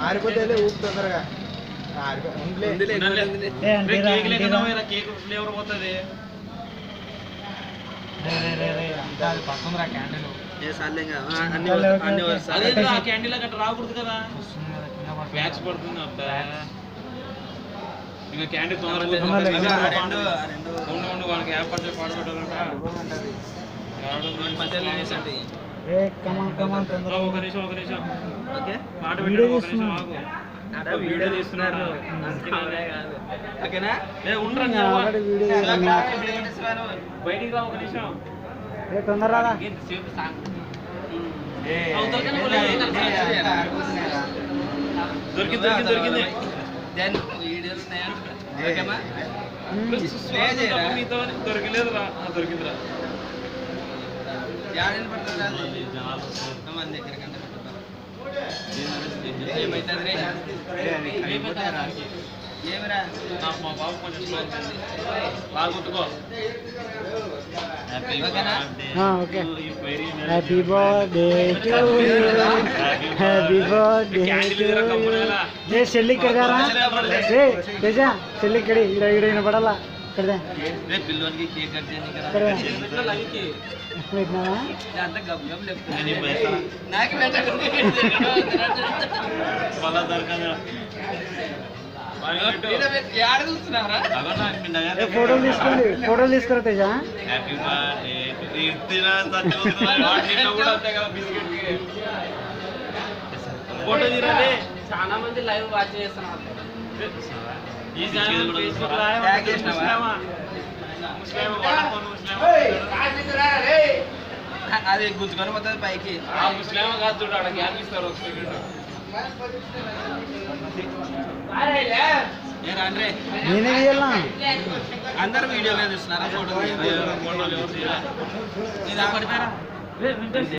ఆరిపోతే ఊపు తొందరగా cake flavour పోతుంది పడుతుందిరా క్యాండిల్ క్యాండిల్ అక్కడ రాకూడదు కదా బ్యాగ్స్ పడుతుంది ఇంకా క్యాండిల్ తొందరగా వాళ్ళకి యాప్ పడితే పాడు పెట్టాలంట ఒక నిమిషం మాట పెట్టారు ఒక నిమిషం ఆగు వీడియో తీస్తున్నారు ఓకేనా బయటికి రా ఒక నిమిషం తొందరగా దొరికింది మీతో దొరికలేదురా దొరికిందిరా మా బాబు కొంచెం బాగా గుర్తుకో okay happy birthday to you happy birthday ఏ చెల్లి ఇక్కడ ఏ తేజా చెల్లి ఇక్కడ ఇక్కడ వినపడాలా ఇక్కడ పిల్లోనికి కేక్ కట్ చేయండి ఫోటోలు తీసుకురా తేజ ఫోటో తీరాలి చాలా మంది లైవ్ వాచ్ చేస్తున్నారు అది గుర్తుకొని పోతుంది పైకి ముస్లిం కాదు చూడు అక్కడ గ్యాప్ ఇస్తారు ఒక సెకండ్ నేనే తీయాలా అందరు వీడియోలో చూస్తున్నారా ఫోటోలు ఎవరు తీయాలి